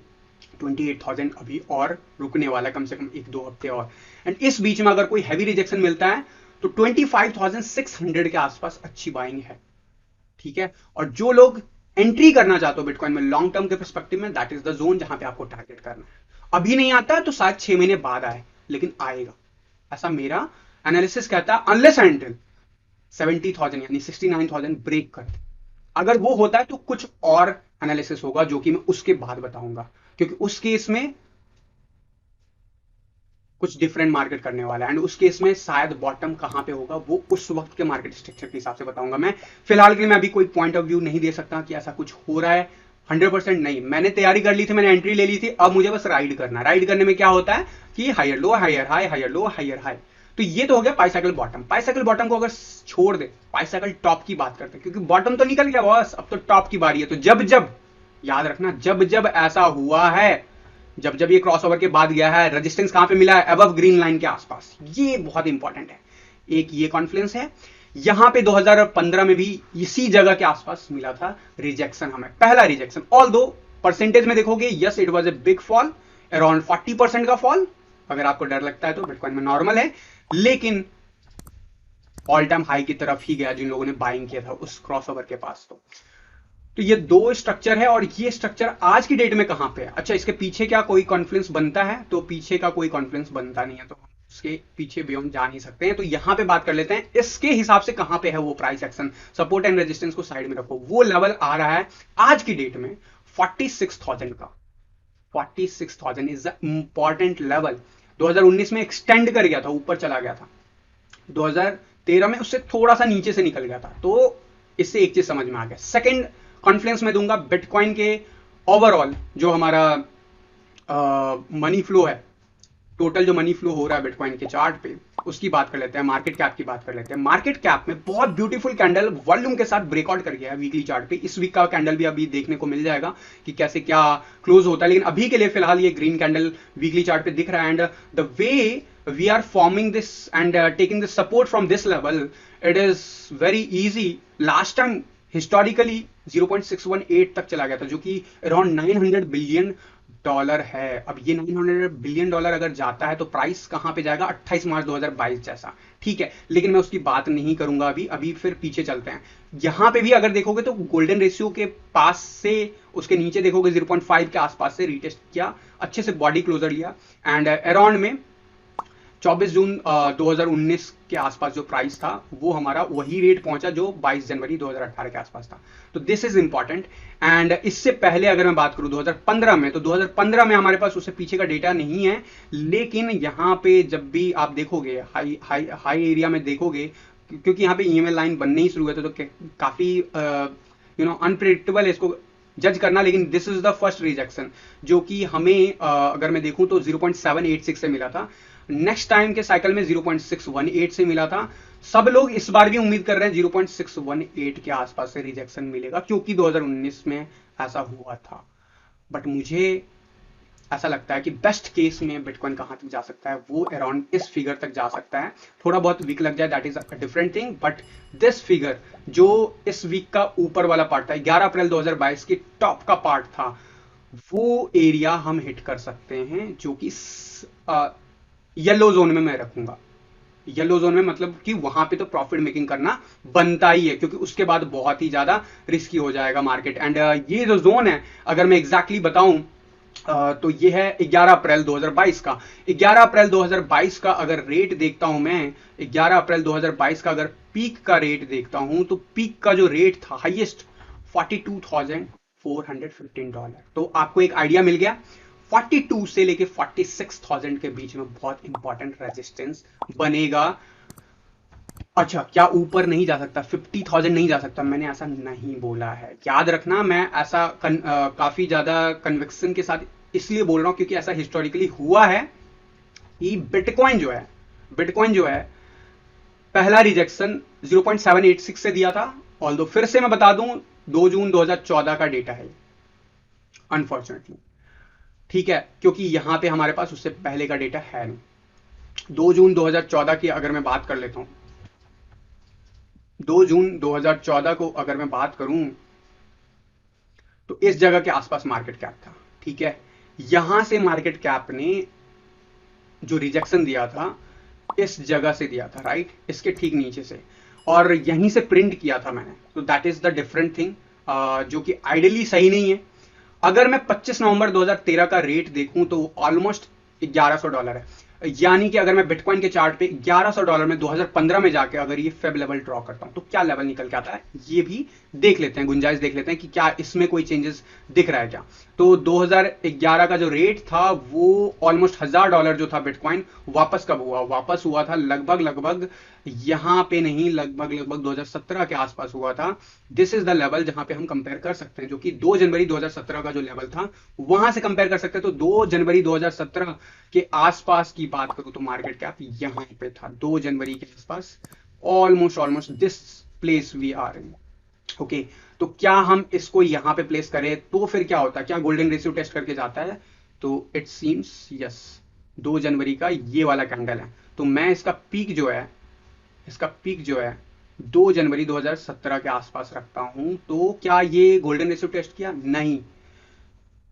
28,000 अभी और रुकने वाला है, कम से कम 1-2 हफ्ते और। एंड इस बीच में अगर कोई हैवी रिजेक्शन मिलता है तो 25,600 के आसपास अच्छी बाइंग है, ठीक है। और जो लोग एंट्री करना चाहते हो बिटकॉइन में लॉन्ग टर्म के पर्सपेक्टिव में, दैट इज द जोन जहां पे आपको टारगेट करना है। अभी नहीं आता है तो शायद 6 महीने बाद आए, लेकिन आएगा, ऐसा मेरा एनालिसिस कहता है, अनलेस एंड 70,000 यानी 69,000 ब्रेक कर दे। अगर वो होता है तो कुछ और एनालिसिस होगा जो कि मैं उसके बाद बताऊंगा, क्योंकि उस केस में कुछ डिफरेंट मार्केट करने वाला है। एंड उस केस में शायद बॉटम कहां पे होगा वो उस वक्त के मार्केट स्ट्रक्चर के हिसाब से बताऊंगा। मैं फिलहाल के लिए मैं अभी कोई पॉइंट ऑफ व्यू नहीं दे सकता कि ऐसा कुछ हो रहा है, 100% नहीं। मैंने तैयारी कर ली थी, मैंने एंट्री ले ली थी, अब मुझे बस राइड करना। राइड करने में क्या होता है कि higher low higher high, higher low higher high. तो ये तो हो गया पाइसाइकिल बॉटम। पाइसाइकिल बॉटम को अगर छोड़ दे, पाइसाइकिल टॉप की बात करते हैं, क्योंकि बॉटम तो निकल गया बॉस, अब तो टॉप की बारी है। तो जब जब, याद रखना, जब जब ऐसा हुआ है, जब जब ये क्रॉसओवर के बाद गया है, रेजिस्टेंस कहां पे मिला है, अबव ग्रीन लाइन के आसपास, ये बहुत इंपॉर्टेंट है। एक ये कॉन्फ्लुएंस है, यहां पे 2015 में भी इसी जगह के आसपास मिला था रिजेक्शन, हमें पहला रिजेक्शन। ऑल दो परसेंटेज में देखोगे, yes it was a big fall, around 40% का फॉल। अगर आपको डर लगता है तो बिटकॉइन में नॉर्मल है, लेकिन ऑल टाइम हाई की तरफ ही गया जिन लोगों ने बाइंग किया था उस क्रॉसओवर के पास। तो ये दो स्ट्रक्चर है, और ये स्ट्रक्चर आज की डेट में कहां पे है। अच्छा, इसके पीछे क्या कोई कॉन्फ्लुएंस बनता है? तो पीछे का कोई कॉन्फ्लुएंस बनता नहीं है, तो हम उसके पीछे बियॉन्ड जा नहीं सकते हैं। तो यहां पे बात कर लेते हैं इसके हिसाब से कहां पे है वो price action. Support and resistance को साइड में रखो, वो लेवल आ रहा है आज की डेट में 46,000 का। 46,000 इज द इंपॉर्टेंट लेवल। 2019 में एक्सटेंड कर गया था, ऊपर चला गया था, 2013 में उससे थोड़ा सा नीचे से निकल गया था। तो इससे एक चीज समझ में आ गया। सेकंड कॉन्फ्लुएंस में दूंगा बिटकॉइन के ओवरऑल जो हमारा मनी फ्लो है, टोटल जो मनी फ्लो हो रहा है बिटकॉइन के चार्ट पे, उसकी बात कर लेते हैं। मार्केट कैप की बात कर लेते हैं। मार्केट कैप में बहुत ब्यूटीफुल कैंडल वॉल्यूम के साथ ब्रेकआउट कर गया है वीकली चार्ट पे। इस वीक का कैंडल भी अभी देखने को मिल जाएगा कि कैसे क्या क्लोज होता है, लेकिन अभी के लिए फिलहाल ये ग्रीन कैंडल वीकली चार्ट पे दिख रहा है। And the way we are forming this and taking the support from this level, it is very easy. Last time historically 0.618 तक चला गया था, जो कि अराउंड $900 बिलियन है। अब ये $900 बिलियन अगर जाता है तो प्राइस कहां पे जाएगा? 28 मार्च 2022 जैसा, ठीक है। लेकिन मैं उसकी बात नहीं करूंगा अभी फिर पीछे चलते हैं। यहां पे भी अगर देखोगे तो गोल्डन रेशियो के पास से, उसके नीचे देखोगे 0.5 के आसपास से रीटेस्ट किया, अच्छे से बॉडी क्लोजर लिया। एंड अराउंड में 24 जून 2019 के आसपास जो प्राइस था वो हमारा वही रेट पहुंचा जो 22 जनवरी 2018 के आसपास था। तो दिस इज इंपॉर्टेंट। एंड इससे पहले अगर मैं बात करूं 2015 में, तो 2015 में हमारे पास उससे पीछे का डेटा नहीं है, लेकिन यहां पे जब भी आप देखोगे हाई एरिया में देखोगे, क्योंकि यहां पे ईएमएल लाइन बनने ही शुरू हुए थे, तो काफी अनप्रिडिक्टेबल है इसको जज करना। लेकिन this is the first rejection जो कि हमें अगर मैं देखूं तो 0.786 से मिला था। नेक्स्ट टाइम के साइकिल में 0.618 से मिला था। सब लोग इस बार भी उम्मीद कर रहे हैं 0.618 के आसपास से रिजेक्शन मिलेगा, क्योंकि 2019 में ऐसा हुआ था। बट मुझे ऐसा लगता है कि बेस्ट केस में बिटकॉइन कहां तक जा सकता है, वो अराउंड इस फिगर तक जा सकता है। थोड़ा बहुत वीक लग जाए, that is a different thing, but this figure जो इस वीक का ऊपर वाला पार्ट था, 11 अप्रैल 2022 के टॉप का पार्ट था, वो एरिया हम हिट कर सकते हैं, जो कि येलो जोन में मैं रखूंगा। येलो जोन में मतलब कि वहां पे तो प्रॉफिट मेकिंग करना बनता ही है, क्योंकि उसके बाद बहुत ही ज्यादा रिस्की हो जाएगा मार्केट। एंड ये जो जोन है, अगर मैं एग्जैक्टली बताऊं तो ये है 11 अप्रैल 2022 का। 11 अप्रैल 2022 का अगर रेट देखता हूं मैं, 11 अप्रैल 2022 का अगर पीक का रेट देखता हूं, तो पीक का जो रेट था हाईएस्ट $42,415। तो आपको एक आइडिया मिल गया। 42 से लेके 46,000 के बीच में बहुत इंपॉर्टेंट रेजिस्टेंस बनेगा। अच्छा, क्या ऊपर नहीं जा सकता? 50,000 नहीं जा सकता? मैंने ऐसा नहीं बोला है, याद रखना। मैं ऐसा काफी ज्यादा कन्विक्शन के साथ इसलिए बोल रहा हूं क्योंकि ऐसा हिस्टोरिकली हुआ है कि बिटकॉइन जो है पहला रिजेक्शन 0.786 से दिया था। ऑल्दो फिर से मैं बता दूं 2 जून 2014 का डेटा है अनफॉर्चुनेटली, ठीक है, क्योंकि यहां पे हमारे पास उससे पहले का डेटा है नहीं। 2 जून 2014 की अगर मैं बात कर लेता हूं, 2 जून 2014 को अगर मैं बात करूं तो इस जगह के आसपास मार्केट कैप था, ठीक है। यहां से मार्केट कैप ने जो रिजेक्शन दिया था इस जगह से दिया था, राइट, इसके ठीक नीचे से, और यहीं से प्रिंट किया था मैंने। तो that is the different thing, जो कि आइडियली सही नहीं है। अगर मैं 25 नवंबर 2013 का रेट देखूं तो ऑलमोस्ट $1100 है, यानी कि अगर मैं बिटकॉइन के चार्ट पे $1100 में 2015 में जाके अगर ये फेब लेवल ड्रॉ करता हूं तो क्या लेवल निकल के आता है, ये भी देख लेते हैं, गुंजाइश देख लेते हैं कि क्या इसमें कोई चेंजेस दिख रहा है क्या। तो 2011 का जो रेट था वो ऑलमोस्ट $1000 जो था बिटकॉइन, वापस कब हुआ, वापस हुआ था लगभग यहां पे नहीं, लगभग 2017 के आसपास हुआ था। दिस इज द लेवल जहां पे हम कंपेयर कर सकते हैं, जो कि 2 जनवरी 2017 का जो लेवल था वहां से कंपेयर कर सकते हैं। तो 2 जनवरी 2017 के आसपास की बात करूं तो मार्केट कैप यहां पे था 2 जनवरी के आसपास, almost this place we are in, okay. तो क्या हम इसको यहां पे प्लेस करें तो फिर क्या होता है, क्या गोल्डन रेशियो टेस्ट करके जाता है? तो इट सीम्स यस, 2 जनवरी का ये वाला कैंडल है। तो मैं इसका पीक जो है 2 जनवरी 2017 के आसपास रखता हूं। तो क्या ये गोल्डन रेशियो टेस्ट किया? नहीं।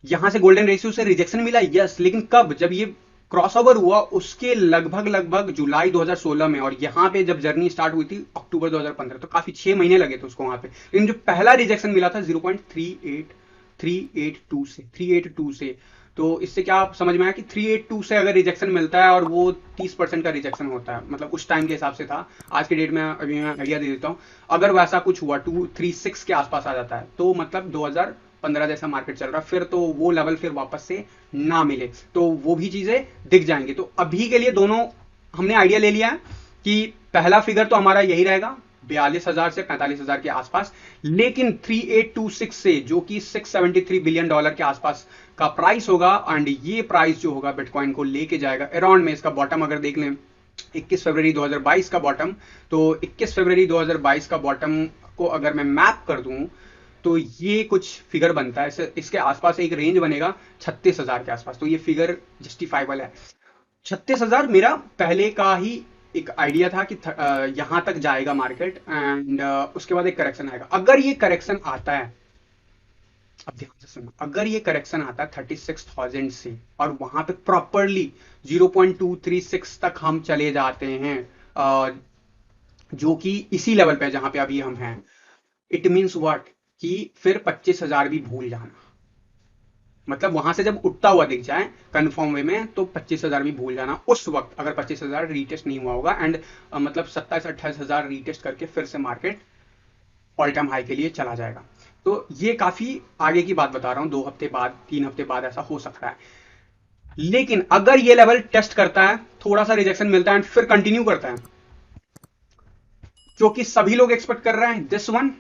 यहां से गोल्डन रेशियो से रिजेक्शन मिला, यस, लेकिन कब? जब ये क्रॉसओवर हुआ उसके लगभग जुलाई 2016 में, और यहां पे जब जर्नी स्टार्ट हुई थी अक्टूबर 2015, तो काफी 6 महीने लगे थे उसको वहां पे। लेकिन जो पहला रिजेक्शन मिला था 0.382 से, तो इससे क्या समझ में आया कि 382 से अगर रिजेक्शन मिलता है और वो 30% का रिजेक्शन होता है, मतलब उस टाइम के हिसाब से था। आज के डेट में अभी मैं आइडिया दे देता हूं, अगर वैसा कुछ हुआ 236 के आसपास आ जाता है तो मतलब 2015 जैसा मार्केट चल रहा, फिर तो वो लेवल फिर वापस से ना मिले, तो वो भी चीजें दिख जाएंगी। तो अभी के लिए दोनों हमने आइडिया ले लिया है कि पहला फिगर तो हमारा यही रहेगा 42,000 से 45,000 के आसपास, लेकिन 3826 से, जो कि $673 बिलियन के आसपास का प्राइस होगा, एंड ये प्राइस जो होगा बिटकॉइन को लेके जाएगा अराउंड में। इसका बॉटम अगर देख लें 21 फरवरी 2022 का बॉटम, तो 21 फरवरी 2022 का बॉटम को अगर मैं मैप कर दूं तो ये कुछ फिगर बनता है, इसके आसपास एक रेंज बनेगा 36,000 के आसपास। तो ये फिगर जस्टिफाइबल है। 36,000 मेरा पहले का ही एक आइडिया था कि यहां तक जाएगा मार्केट, एंड उसके बाद एक करेक्शन आएगा। अगर ये करेक्शन आता है, अब ध्यान से सुनो, अगर ये करेक्शन आता है 36,000 से और वहां पे प्रॉपरली 0.236 तक हम चले जाते हैं, जो कि इसी लेवल पे जहां पे अभी हम हैं, इट मीन्स व्हाट, कि फिर 25,000 भी भूल जाना। मतलब वहां से जब उठता हुआ दिख जाए कंफर्म वे में तो 25,000 भी भूल जाना उस वक्त, अगर 25,000 रीटेस्ट नहीं हुआ होगा, एंड मतलब 27-28,000 रीटेस्ट करके फिर से मार्केट ऑल टाइम हाई के लिए चला जाएगा। तो ये काफी आगे की बात बता रहा हूं, 2 हफ्ते बाद 3 हफ्ते बाद ऐसा हो सकता है। लेकिन अगर ये लेवल टेस्ट करता है, थोड़ा सा रिजेक्शन मिलता है एंड फिर कंटिन्यू करता है, जो कि सभी लोग एक्सपेक्ट कर रहे हैं दिस वन,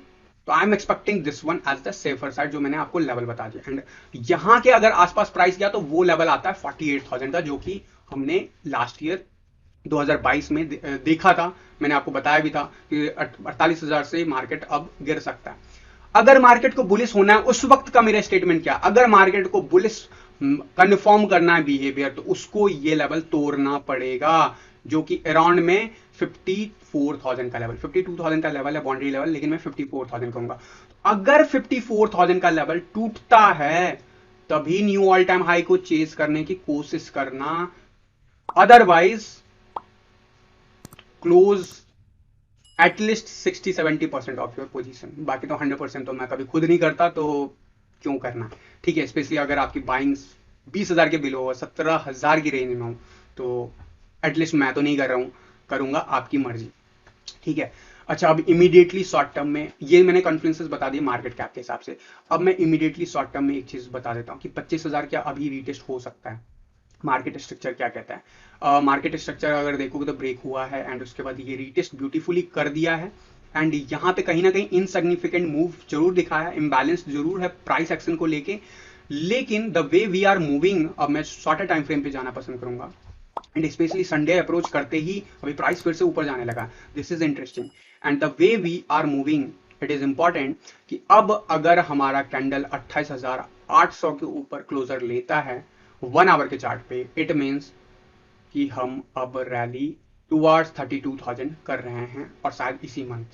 तो I am expecting this one as the safer side, जो मैंने आपको लेवल बता दिया। एंड यहां के अगर आसपास प्राइस गया तो वो लेवल आता है 48,000 का, जो कि हमने लास्ट ईयर 2022 में देखा था। मैंने आपको बताया भी था कि 48,000 से मार्केट अब गिर सकता है। अगर मार्केट को बुलिश होना है उस वक्त का मेरा स्टेटमेंट क्या, अगर मार्केट को बुलिश कंफर्म करना है बिहेवियर, तो उसको ये लेवल तोड़ना पड़ेगा, जो कि अराउंड में 54,000 का लेवल, 52,000 का लेवल है बाउंड्री लेवल, लेकिन मैं 54,000 कहूंगा। अगर 54,000 का लेवल टूटता है तभी न्यू ऑल टाइम हाई को चेज करने की कोशिश करना, otherwise close at least 60-70% of your position. बाकी तो 100% तो मैं कभी खुद नहीं करता, तो क्यों करना, ठीक है। स्पेशली अगर आपकी बाइंग 20,000 के बिलो हो, 17,000 की रेंज में हो, तो एटलीस्ट मैं तो नहीं कर रहा हूं, करूंगा, आपकी मर्जी, ठीक है। अच्छा, अब इमीडिएटली शॉर्ट टर्म में ये मैंने कॉन्फ्लुएंसेस बता दिए मार्केट कैप के हिसाब से। अब मैं इमीडिएटली शॉर्ट टर्म में एक चीज बता देता हूं कि 25,000 क्या अभी रीटेस्ट हो सकता है। मार्केट स्ट्रक्चर क्या कहता है, मार्केट स्ट्रक्चर अगर देखोगे तो ब्रेक हुआ है, एंड उसके बाद ये रीटेस्ट ब्यूटीफुली कर दिया है, एंड यहाँ पे कहीं ना कहीं इनसिग्निफिकेंट मूव जरूर दिखाया है, इम्बैलेंस जरूर है प्राइस एक्शन को लेके, लेकिन the way we are moving, अब मैं शॉर्टर टाइम फ्रेम पे जाना पसंद करूंगा, एंड स्पेशली संडे अप्रोच करते ही अभी प्राइस फिर से ऊपर जाने लगा। This is interesting, and the way we are moving, it is important कि अब अगर हमारा कैंडल 28,800 के ऊपर क्लोजर लेता है 1 आवर के चार्ट पे, इट मीन्स कि हम अब रैली टुवर्ड्स 32,000 कर रहे हैं, और शायद इसी मंथ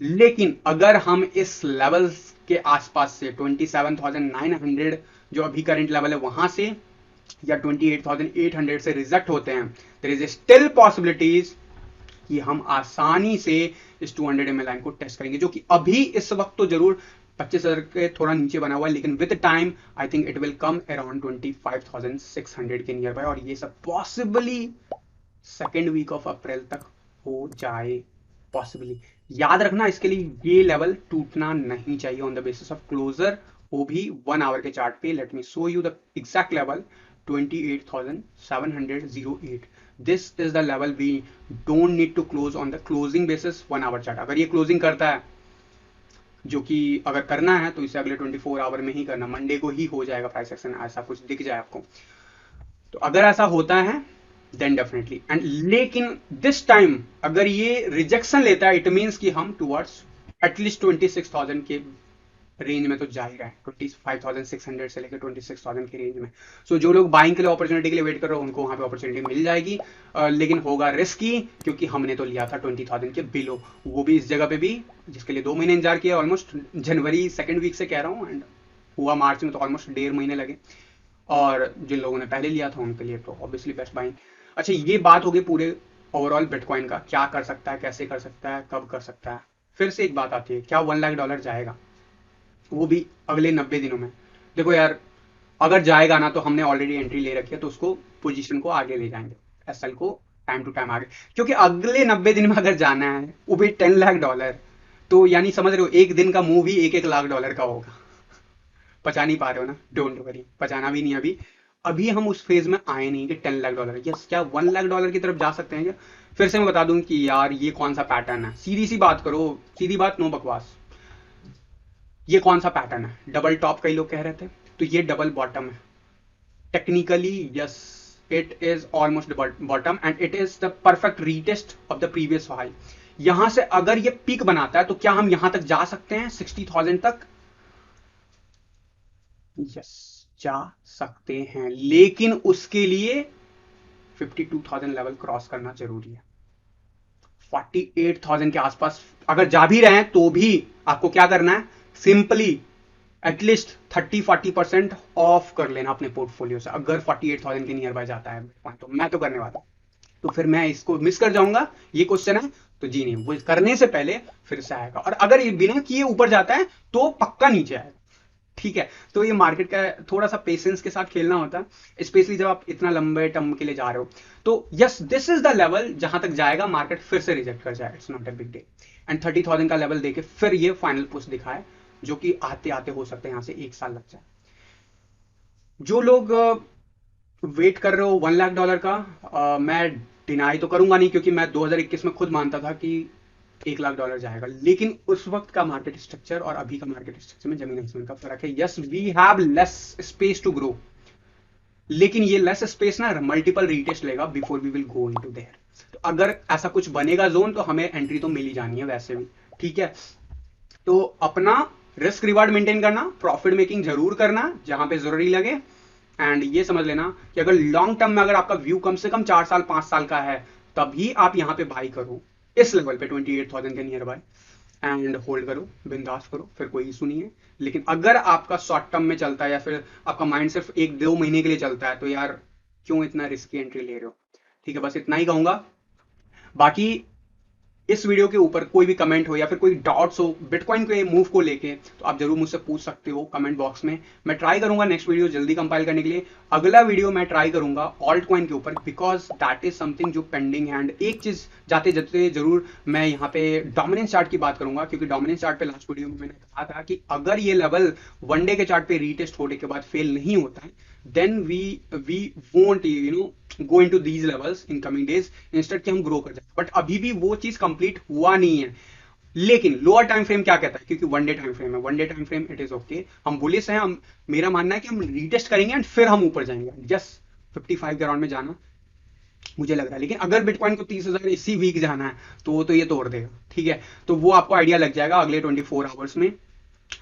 लेकिन अगर हम इस लेवल के आसपास से 27,900 जो अभी करंट लेवल है वहां से या 28,800 से रिजेक्ट होते हैं, देयर इज स्टिल पॉसिबिलिटीज कि हम आसानी से इस 200 ml लाइन को टेस्ट करेंगे, जो कि अभी इस वक्त तो जरूर 25,000 के थोड़ा नीचे बना हुआ है, लेकिन with time I think it will come around 25,600 के नियर बाय, और ये सब possibly second week of April तक हो जाए पॉसिबली। याद रखना इसके लिए ये लेवल टूटना नहीं चाहिए on the basis of closure, वो भी 1 आवर के चार्ट पे। Let me show you the exact level 28,708। This is the level we don't need to close on the closing basis 1 hour chart. अगर ये क्लोजिंग करता है, जो कि अगर करना है तो इसे अगले 24 आवर में ही करना, मंडे को ही हो जाएगा प्राइस एक्शन, ऐसा कुछ दिख जाए आपको तो। अगर ऐसा होता है देन डेफिनेटली एंड, लेकिन दिस टाइम अगर ये रिजेक्शन लेता है, इट मींस कि हम टुवर्ड्स एटलीस्ट 26,000 के रेंज में तो जा ही रहा है, 25,600 से लेकर 26,000 की रेंज में। सो जो लोग बाइंग के लिए अपॉर्चुनिटी के लिए वेट कर रहे हो उनको वहां पे अपॉर्चुनिटी मिल जाएगी, लेकिन होगा रिस्की, क्योंकि हमने तो लिया था 20,000 के बिलो, वो भी इस जगह पे भी जिसके लिए 2 महीने इंतजार किया, ऑलमोस्ट जनवरी सेकेंड वीक से कह रहा हूँ, एंड हुआ मार्च में तो ऑलमोस्ट 1.5 महीने लगे, और जिन लोगों ने पहले लिया था उनके लिए तो ऑब्वियसली बेस्ट बाइंग। अच्छा, ये बात होगी पूरे ओवरऑल बिटकॉइन का, क्या कर सकता है, कैसे कर सकता है, कब कर सकता है। फिर से एक बात आती है, क्या $1 लाख जाएगा, वो भी अगले 90 दिनों में। देखो यार, अगर जाएगा ना तो हमने ऑलरेडी एंट्री ले रखी है, तो उसको पोजीशन को आगे ले जाएंगे, एसएल को टाइम टू टाइम आगे, क्योंकि अगले 90 दिन में अगर जाना है वो भी $10 लाख, तो यानी समझ रहे हो एक दिन का मूव ही $1-1 लाख का होगा। पचा नहीं पा रहे हो ना, डोंट वरी, पचाना भी नहीं अभी हम उस फेज में आए नहीं कि $10 लाख, यस क्या $1 लाख की तरफ जा सकते हैं क्या। फिर से मैं बता दूं कि यार ये कौन सा पैटर्न है, सीधी सी बात करो, सीधी बात, नो बकवास। ये कौन सा पैटर्न है, डबल टॉप कई लोग कह रहे थे, तो ये डबल बॉटम है technically, yes it is almost bottom and it is the perfect retest of the previous high. यहां से अगर ये पीक बनाता है तो क्या हम यहां तक जा सकते हैं 60,000 तक, यस जा सकते हैं, लेकिन उसके लिए 52,000 लेवल क्रॉस करना जरूरी है। 48,000 के आसपास अगर जा भी रहे हैं तो भी आपको क्या करना है, सिंपली एटलीस्ट 30-40% ऑफ कर लेना अपने पोर्टफोलियो से। अगर 48,000 के नियर बाय जाता है तो मैं तो करने वाला, तो फिर मैं इसको मिस कर जाऊंगा, ये क्वेश्चन है तो जी नहीं, वो करने से पहले फिर से आएगा, और अगर ये बिना किए ऊपर जाता है तो पक्का नीचे आएगा, ठीक है। तो ये मार्केट का थोड़ा सा पेशेंस के साथ खेलना होता है, स्पेशली जब आप इतना लंबे टर्म के लिए जा रहे हो। तो yes, this is the level जहां तक जाएगा मार्केट फिर से रिजेक्ट कर जाए, it's not a big day, and 30,000 का लेवल देके फिर ये फाइनल पुश दिखाए, जो कि आते आते हो सकते हैं यहां से 1 साल लग जाए। जो लोग वेट कर रहे हो $1 लाख का, मैं डिनाई तो करूंगा नहीं, क्योंकि मैं 2021 में खुद मानता था कि $1 लाख जाएगा, लेकिन उस वक्त का मार्केट स्ट्रक्चर और अभी का मार्केट स्ट्रक्चर में जमीन आसमान का फर्क है। Yes we have less space to grow, लेकिन ये लेस स्पेस ना मल्टीपल रीटेस्ट लेगा before we will go into there. तो अगर ऐसा कुछ बनेगा जोन तो हमें एंट्री तो मिल ही जानी है वैसे भी, ठीक है। तो अपना रिस्क रिवार्ड मेंटेन करना, प्रॉफिट मेकिंग जरूर करना जहां पे जरूरी लगे, एंड ये समझ लेना कि अगर लॉन्ग टर्म में अगर आपका व्यू कम से कम 4 साल 5 साल का है, तभी आप यहां पे बाई करो इस लेवल पे 28,000 के नियर बाय, एंड होल्ड करो, बिंदास करो, फिर कोई इशू नहीं है। लेकिन अगर आपका शॉर्ट टर्म में चलता है या फिर आपका माइंड सिर्फ 1-2 महीने के लिए चलता है, तो यार क्यों इतना रिस्की एंट्री ले रहे हो, ठीक है। बस इतना ही कहूंगा। बाकी इस वीडियो के ऊपर कोई भी कमेंट हो या फिर कोई डाउट्स हो बिटकॉइन के मूव को लेके, तो आप जरूर मुझसे पूछ सकते हो कमेंट बॉक्स में। मैं ट्राई करूंगा नेक्स्ट वीडियो जल्दी कंपाइल करने के लिए। अगला वीडियो मैं ट्राई करूंगा ऑल्ट कॉइन के ऊपर, बिकॉज दैट इज समथिंग जो पेंडिंग है। एंड एक चीज जाते जाते जरूर मैं यहाँ पे डोमिनेंस चार्ट की बात करूंगा, क्योंकि डोमिनेंस चार्ट पे लास्ट वीडियो में मैंने कहा था कि अगर ये लेवल वन डे के चार्ट पे रीटेस्ट होने के बाद फेल नहीं होता है, then we won't go into these levels in coming days, instead कि हम ग्रो कर जाए। बट अभी भी वो चीज कंप्लीट हुआ नहीं है। लेकिन लोअर टाइम फ्रेम क्या कहता है, क्योंकि वन डे टाइम फ्रेम है, one day time frame it is okay, हम बुलिश हैं, हम मेरा मानना है कि हम रीटेस्ट करेंगे एंड फिर हम ऊपर जाएंगे। जस्ट 55 के अराउंड में जाना मुझे लग रहा है, लेकिन अगर बिटकॉइन को 30,000 इसी वीक जाना है तो ये तोड़ देगा, ठीक है। तो वो आपको आइडिया लग जाएगा अगले 24 आवर्स में।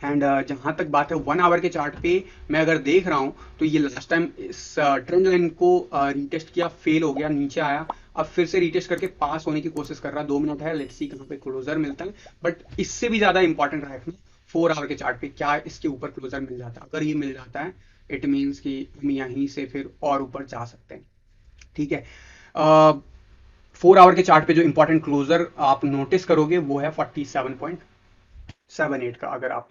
एंड जहां तक बात है 1 आवर के चार्ट पे मैं अगर देख रहा हूं, तो ये लास्ट टाइम इस ट्रेंड लाइन को रीटेस्ट किया, फेल हो गया, नीचे आया, अब फिर से रीटेस्ट करके पास होने की कोशिश कर रहा है। 2 मिनट है, लेट्स सी कहाँ पे क्लोजर मिलता है। बट इससे भी ज्यादा इंपॉर्टेंट रखना 4 आवर के चार्ट पे क्या इसके ऊपर क्लोजर मिल जाता है। अगर ये मिल जाता है इट मीन्स कि हम यहीं से फिर और ऊपर जा सकते हैं। ठीक है, 4 आवर के चार्ट पे जो इंपॉर्टेंट क्लोजर आप नोटिस करोगे वो है 47.78 का। अगर आप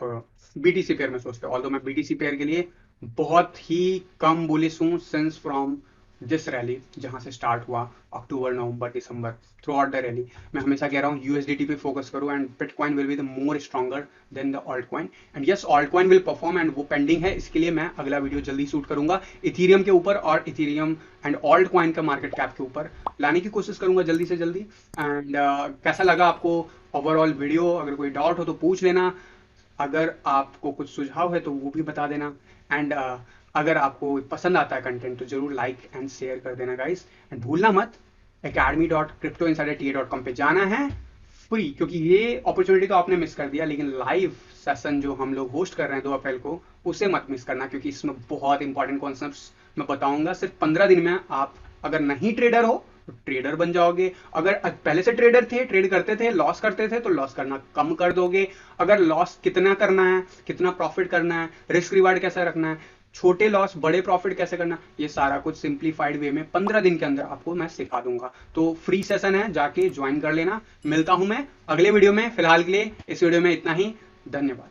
बीटीसी पेयर में सोचते हो, ऑल्दो मैं बीटीसी पेयर के लिए बहुत ही कम बुलिश हूं सिंस फ्रॉम दिस रैली, जहां से स्टार्ट हुआ अक्टूबर नवंबर दिसंबर, थ्रू आउट द रैली मैं हमेशा कह रहा हूं यूएसडीटी पे फोकस करो and bitcoin will be the more stronger than the alt coin. And yes, alt coin will perform and वो पेंडिंग है, इसके लिए मैं अगला वीडियो जल्दी शूट करूंगा इथीरियम के ऊपर और इथीरियम एंड ऑल्ट कॉइन का मार्केट कैप के ऊपर लाने की कोशिश करूंगा जल्दी से जल्दी। एंड कैसा लगा आपको ओवरऑल वीडियो? अगर कोई डाउट हो तो पूछ लेना, अगर आपको कुछ सुझाव है तो वो भी बता देना। एंड अगर आपको पसंद आता है कंटेंट तो जरूर लाइक एंड शेयर कर देना गाइस। एंड भूलना मत academy.cryptoinsider.ta.com पे जाना है फ्री, क्योंकि ये अपॉर्चुनिटी तो आपने मिस कर दिया, लेकिन लाइव सेशन जो हम लोग होस्ट कर रहे हैं 2 अप्रैल को उसे मत मिस करना, क्योंकि इसमें बहुत इंपॉर्टेंट कॉन्सेप्ट्स मैं बताऊंगा। सिर्फ 15 दिन में आप अगर नहीं ट्रेडर हो तो ट्रेडर बन जाओगे। अगर पहले से ट्रेडर थे, ट्रेड करते थे, लॉस करते थे, तो लॉस करना कम कर दोगे। अगर लॉस कितना करना है, कितना प्रॉफिट करना है, रिस्क रिवार्ड कैसा रखना है, छोटे लॉस बड़े प्रॉफिट कैसे करना, ये सारा कुछ सिंप्लीफाइड वे में 15 दिन के अंदर आपको मैं सिखा दूंगा। तो फ्री सेशन है, जाके ज्वाइन कर लेना। मिलता हूं मैं अगले वीडियो में, फिलहाल के लिए इस वीडियो में इतना ही। धन्यवाद।